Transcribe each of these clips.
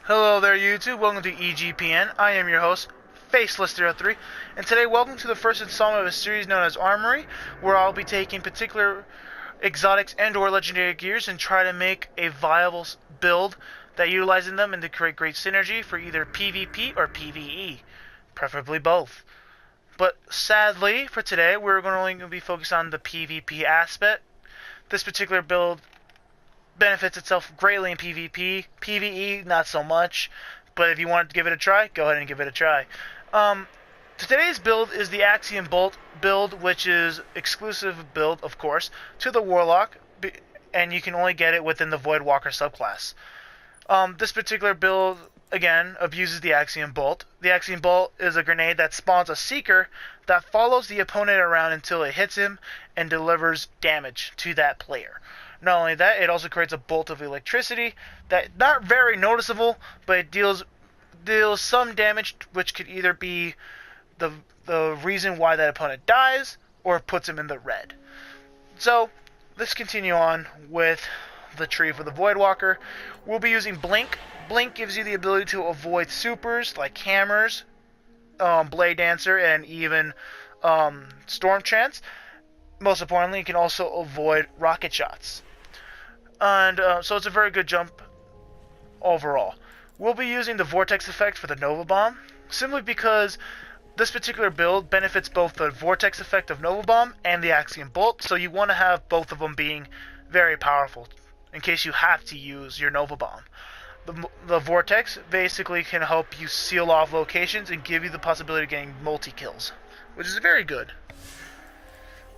Hello there YouTube, welcome to EGPN. I am your host, Faceless03, and today welcome to the first installment of a series known as Armory, where I'll be taking particular exotics and or legendary gears and try to make a viable build that utilizing them and to create great synergy for either PvP or PvE, preferably both. But sadly, for today, we're only going to be focused on the PvP aspect. This particular build benefits itself greatly in PvP. PvE, not so much. But if you want to give it a try, go ahead and give it a try. Today's build is the Axiom Bolt build, which is exclusive build, of course, to the Warlock, and you can only get it within the Voidwalker subclass. This particular build, again, abuses the Axiom Bolt. The Axiom Bolt is a grenade that spawns a Seeker that follows the opponent around until it hits him and delivers damage to that player. Not only that, it also creates a bolt of electricity that not very noticeable, but it deals some damage, which could either be the reason why that opponent dies or puts him in the red. So let's continue on with the tree for the Voidwalker. We'll be using Blink. Blink gives you the ability to avoid supers like hammers, Blade Dancer, and even Storm Chance. Most importantly, you can also avoid rocket shots. And so it's a very good jump overall. We'll be using the Vortex effect for the Nova Bomb, simply because this particular build benefits both the Vortex effect of Nova Bomb and the Axiom Bolt, so you want to have both of them being very powerful in case you have to use your Nova Bomb. The Vortex basically can help you seal off locations and give you the possibility of getting multi-kills, which is very good.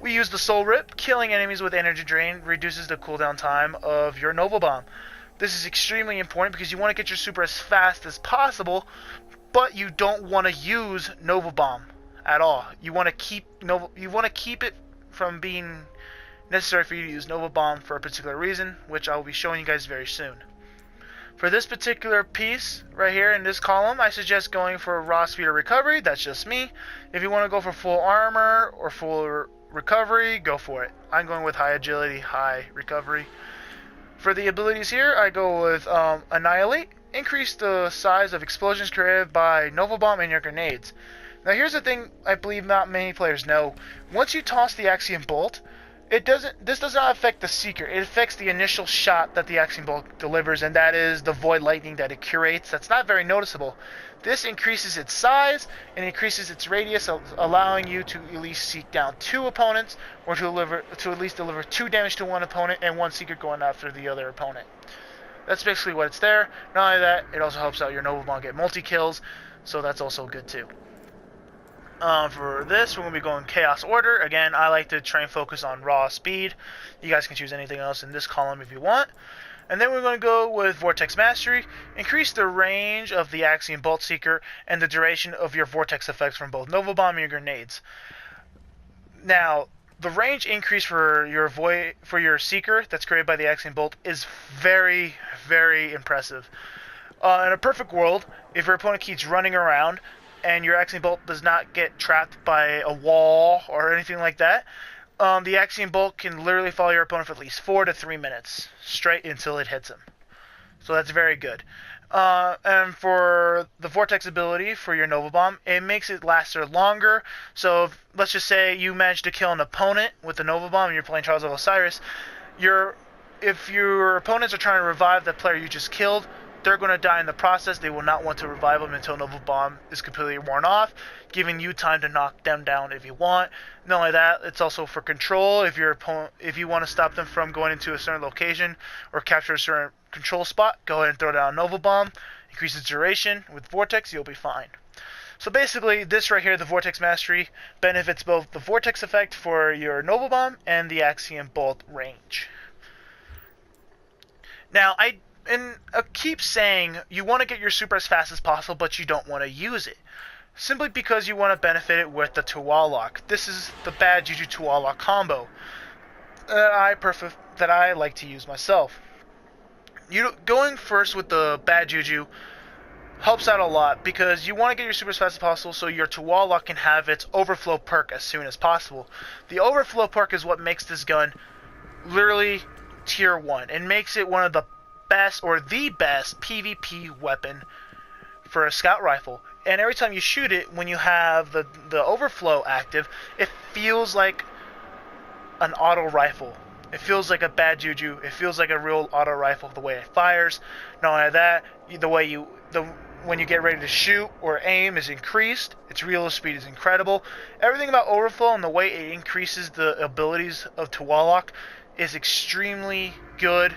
We use the Soul Rip. Killing enemies with energy drain reduces the cooldown time of your Nova Bomb. This is extremely important because you want to get your super as fast as possible, but you don't want to use Nova Bomb at all. You want to keep it from being necessary for you to use Nova Bomb for a particular reason, which I will be showing you guys very soon. For this particular piece right here in this column, I suggest going for raw speed or recovery. That's just me. If you want to go for full armor or full recovery, go for it. I'm going with high agility, high recovery. For the abilities here, I go with Annihilate. Increase the size of explosions created by Nova Bomb and your grenades. Now here's the thing I believe not many players know. Once you toss the Axiom Bolt, this does not affect the Seeker. It affects the initial shot that the Axiom Bolt delivers, and that is the Void Lightning that it curates. That's not very noticeable. This increases its size and increases its radius, allowing you to at least seek down 2 opponents, or to at least deliver 2 damage to one opponent and 1 Seeker going after the other opponent. That's basically what it's there. Not only that, it also helps out your Nova Bomb get multi-kills, so that's also good too. For this, we're going to be going Chaos Order. Again, I like to try and focus on raw speed. You guys can choose anything else in this column if you want. And then we're going to go with Vortex Mastery. Increase the range of the Axiom Bolt Seeker and the duration of your Vortex effects from both Nova Bomb and your grenades. Now, the range increase for your Seeker that's created by the Axiom Bolt is very, very impressive. In a perfect world, if your opponent keeps running around and your Axiom Bolt does not get trapped by a wall or anything like that, the Axiom Bolt can literally follow your opponent for at least 4 to 3 minutes, straight until it hits him. So that's very good. And for the Vortex ability for your Nova Bomb, it makes it last longer. So let's just say you manage to kill an opponent with the Nova Bomb and you're playing Trials of Osiris. If your opponents are trying to revive that player you just killed, they're going to die in the process. They will not want to revive them until Nova Bomb is completely worn off, giving you time to knock them down if you want. Not only that, it's also for control. If you want to stop them from going into a certain location or capture a certain control spot, go ahead and throw down a Nova Bomb. Increases duration. With Vortex, you'll be fine. So basically, this right here, the Vortex Mastery, benefits both the Vortex effect for your Nova Bomb and the Axiom Bolt range. Now, I keep saying you want to get your super as fast as possible, but you don't want to use it. Simply because you want to benefit it with the Tuwalok. This is the Bad Juju Tuwalok combo that I like to use myself. Going first with the Bad Juju helps out a lot because you want to get your super as fast as possible so your Tuwalok can have its Overflow perk as soon as possible. The Overflow perk is what makes this gun literally tier 1 and makes it one of the best or the best PvP weapon for a scout rifle. And every time you shoot it, when you have the overflow active, it feels like an auto rifle. It feels like a bad juju. It feels like a real auto rifle, the way it fires. Not only that, when you get ready to shoot or aim is increased. Its reload speed is incredible. Everything about overflow and the way it increases the abilities of Tuwalak is extremely good.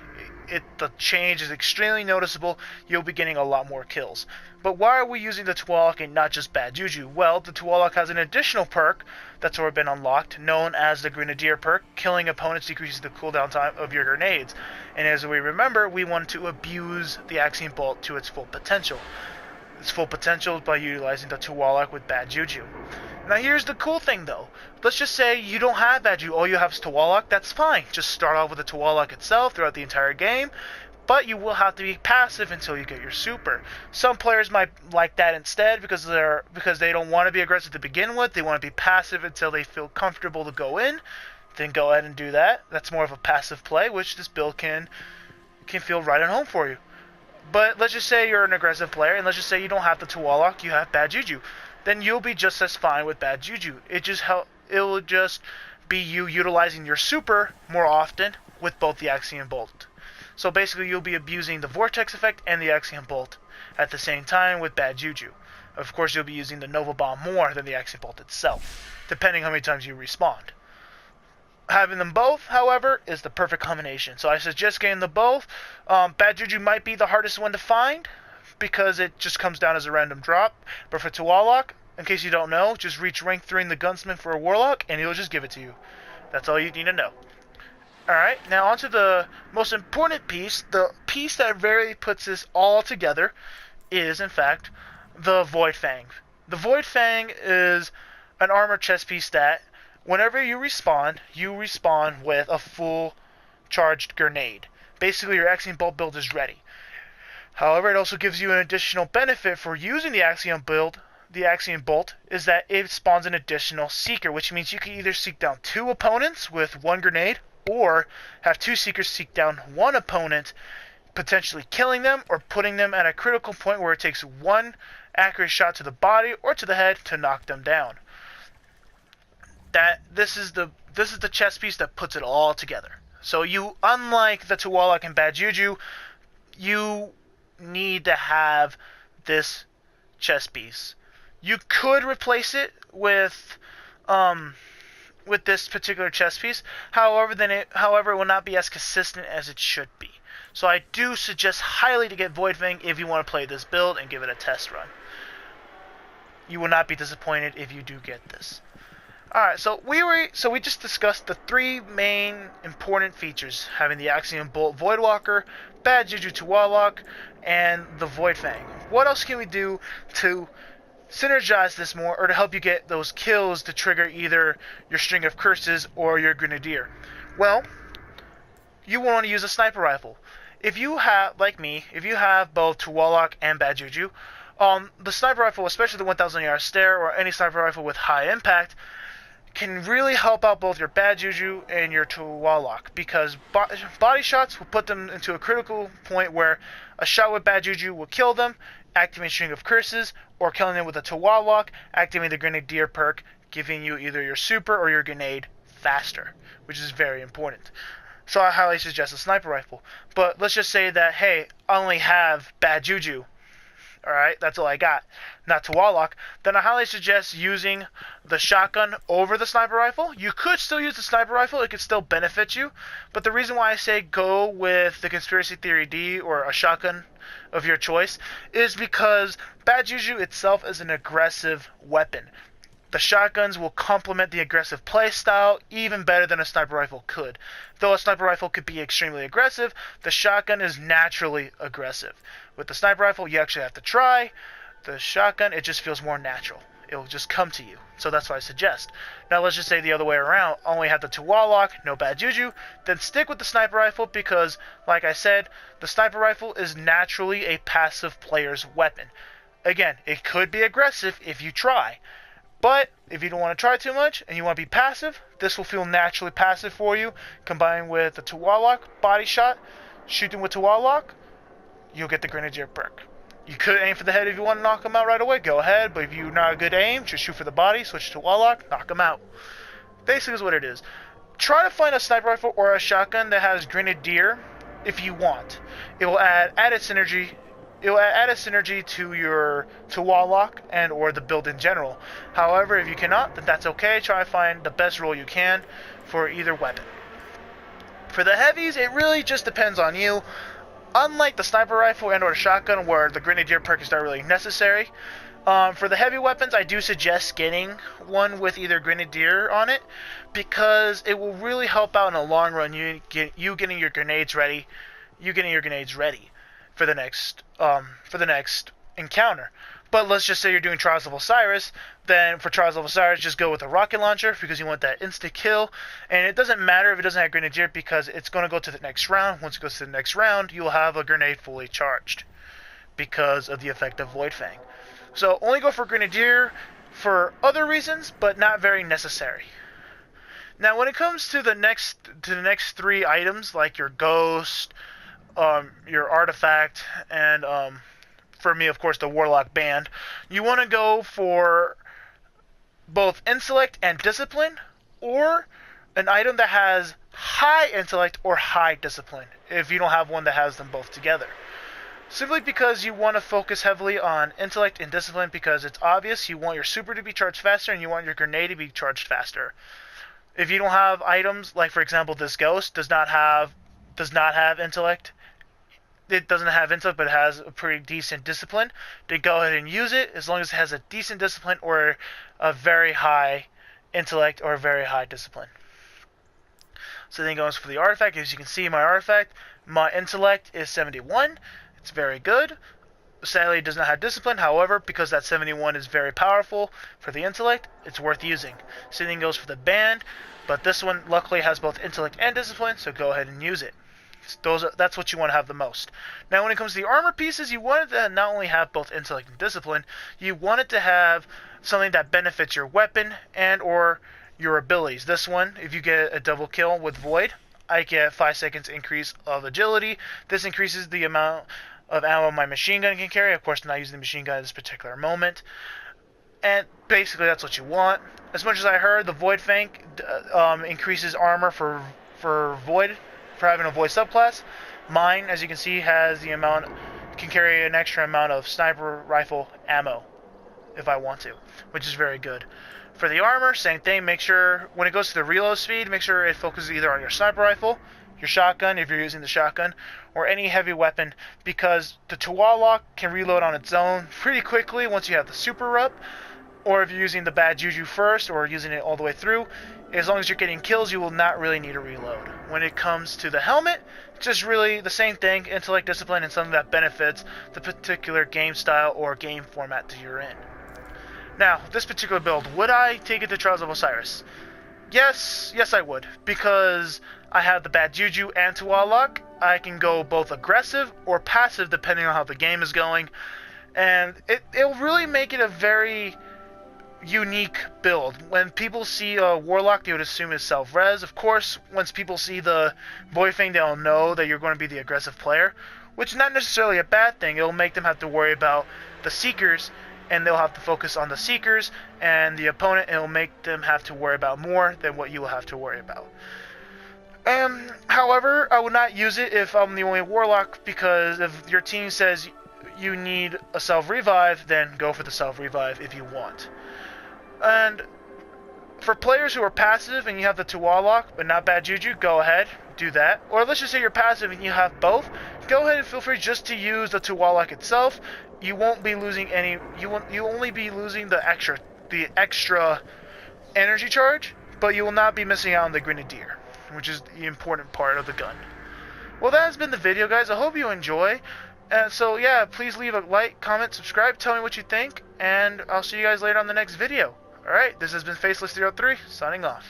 The change is extremely noticeable. You'll be getting a lot more kills. But why are we using the Tuwalak and not just Bad Juju? Well, the Tuwalak has an additional perk that's already been unlocked, known as the Grenadier perk. Killing opponents decreases the cooldown time of your grenades. And as we remember, we want to abuse the Axiom Bolt to its full potential. Its full potential by utilizing the Tuwalak with Bad Juju. Now here's the cool thing though. Let's just say you don't have Bad Juju, all you have is Tuwalak, that's fine. Just start off with the Tuwalak itself throughout the entire game, but you will have to be passive until you get your super. Some players might like that instead because they don't want to be aggressive to begin with. They want to be passive until they feel comfortable to go in. Then go ahead and do that. That's more of a passive play, which this build can feel right at home for you. But let's just say you're an aggressive player, and let's just say you don't have the Tuwalak, you have Bad Juju. Then you'll be just as fine with Bad Juju. It'll just be you utilizing your super more often with both the Axiom Bolt. So basically you'll be abusing the Vortex effect and the Axiom Bolt at the same time with Bad Juju. Of course you'll be using the Nova Bomb more than the Axiom Bolt itself, depending how many times you respawn. Having them both, however, is the perfect combination. So I suggest getting them both. Bad Juju might be the hardest one to find because it just comes down as a random drop. But for Tuwalak, in case you don't know, just reach rank 3 in the Gunsmith for a Warlock and he'll just give it to you. That's all you need to know. Alright, now onto the most important piece. The piece that really puts this all together is, in fact, the Void Fang. The Void Fang is an armor chest piece that whenever you respawn with a full charged grenade. Basically, your Axiom Bolt build is ready. However, it also gives you an additional benefit for using the Axiom Bolt, is that it spawns an additional Seeker, which means you can either seek down 2 opponents with 1 grenade, or have 2 Seekers seek down 1 opponent, potentially killing them, or putting them at a critical point where it takes 1 accurate shot to the body or to the head to knock them down. This is the chess piece that puts it all together. So you, unlike the Tuwalak and Bad Juju, you need to have this chess piece. You could replace it with this particular chess piece. However, it will not be as consistent as it should be. So I do suggest highly to get Void Fang if you want to play this build and give it a test run. You will not be disappointed if you do get this. Alright, so we just discussed the 3 main important features, having the Axiom Bolt Voidwalker, Bad Juju Tuwalak, and the Void Fang. What else can we do to synergize this more, or to help you get those kills to trigger either your String of Curses or your Grenadier? Well, you want to use a sniper rifle. If you have, like me, if you have both Tuwalak and Bad Juju, the sniper rifle, especially the 1000 yard stare or any sniper rifle with high impact, can really help out both your Bad Juju and your Tuwalak, because body shots will put them into a critical point where a shot with Bad Juju will kill them, activating String of Curses, or killing them with a Tuwalak, activating the Grenadier perk, giving you either your super or your grenade faster, which is very important. So I highly suggest a sniper rifle. But let's just say that, hey, I only have Bad Juju. Alright, that's all I got. Not Tuwalak. Then I highly suggest using the shotgun over the sniper rifle. You could still use the sniper rifle. It could still benefit you. But the reason why I say go with the Conspiracy Theory D or a shotgun of your choice is because Bad Juju itself is an aggressive weapon. The shotguns will complement the aggressive playstyle even better than a sniper rifle could. Though a sniper rifle could be extremely aggressive, the shotgun is naturally aggressive. With the sniper rifle, you actually have to try. The shotgun, it just feels more natural. It will just come to you. So that's what I suggest. Now let's just say the other way around. Only have the Tuwalak, no Bad Juju. Then stick with the sniper rifle because, like I said, the sniper rifle is naturally a passive player's weapon. Again, it could be aggressive if you try. But if you don't want to try too much and you want to be passive, this will feel naturally passive for you. Combined with the Tuwalak body shot, shoot them with Tuwalak, you'll get the Grenadier perk. You could aim for the head if you want to knock him out right away, go ahead, but if you're not a good aim, just shoot for the body, switch to Warlock, knock him out. Basically is what it is. Try to find a sniper rifle or a shotgun that has Grenadier if you want. It will add added synergy. It will add a synergy to Warlock and or the build in general. However, if you cannot, then that's okay. Try to find the best roll you can for either weapon. For the heavies, it really just depends on you. Unlike the sniper rifle and or the shotgun where the Grenadier perk is not really necessary, for the heavy weapons I do suggest getting one with either Grenadier on it because it will really help out in the long run you getting your grenades ready for the next encounter. But let's just say you're doing Trials of Osiris, then for Trials of Osiris, just go with a rocket launcher because you want that instant kill. And it doesn't matter if it doesn't have Grenadier because it's going to go to the next round. Once it goes to the next round, you'll have a grenade fully charged because of the effect of Void Fang. So only go for Grenadier for other reasons, but not very necessary. Now when it comes to the next three items, like your Ghost, your Artifact, and for me, of course, the Warlock Band, you want to go for both Intellect and Discipline, or an item that has high Intellect or high Discipline, if you don't have one that has them both together. Simply because you want to focus heavily on Intellect and Discipline because it's obvious you want your super to be charged faster and you want your grenade to be charged faster. If you don't have items, like for example this Ghost does not have Intellect, it doesn't have Intellect but it has a pretty decent Discipline, then go ahead and use it as long as it has a decent Discipline or a very high Intellect or a very high Discipline. So then goes for the Artifact. As you can see, my Artifact, my Intellect is 71. It's very good. Sadly, it does not have Discipline. However, because that 71 is very powerful for the Intellect, it's worth using. Same thing goes for the Band, but this one luckily has both Intellect and Discipline, so go ahead and use it. That's what you want to have the most. Now, when it comes to the armor pieces, you want it to not only have both Intellect and Discipline, you want it to have something that benefits your weapon and or your abilities. This one, if you get a double kill with Void, I get 5 seconds increase of agility. This increases the amount of ammo my machine gun can carry. Of course, I'm not using the machine gun at this particular moment. And basically, that's what you want. As much as I heard, the Void Fang increases armor for Void, for having a Void subclass. Mine, as you can see, can carry an extra amount of sniper rifle ammo if I want to, which is very good. For the armor, same thing. Make sure when it goes to the reload speed, make sure it focuses either on your sniper rifle, your shotgun if you're using the shotgun, or any heavy weapon, because the Warlock can reload on its own pretty quickly once you have the super up, or if you're using the bad juju first or using it all the way through, as long as you're getting kills, you will not really need a reload. When it comes to the helmet, it's just really the same thing, Intellect, Discipline, and something that benefits the particular game style or game format that you're in. Now, this particular build, would I take it to Trials of Osiris? Yes I would, because I have the bad juju and to Warlock. I can go both aggressive or passive depending on how the game is going, and it'll really make it a very unique build. When people see a Warlock, they would assume it's self-res. Of course, once people see the Void Fang, they'll know that you're going to be the aggressive player, which is not necessarily a bad thing. It'll make them have to worry about the Seekers, and they'll have to focus on the Seekers, and the opponent, it'll make them have to worry about more than what you will have to worry about. However, I would not use it if I'm the only Warlock, because if your team says you need a self-revive, then go for the self-revive if you want. And for players who are passive and you have the two Warlock but not bad juju, go ahead, do that. Or let's just say you're passive and you have both, go ahead and feel free just to use the two Warlock itself. You won't be losing any. You only be losing the extra energy charge, but you will not be missing out on the Grenadier, which is the important part of the gun. Well, that has been the video, guys. I hope you enjoy. And so yeah, please leave a like, comment, subscribe, tell me what you think, and I'll see you guys later on the next video. Alright, this has been Faceless 03, signing off.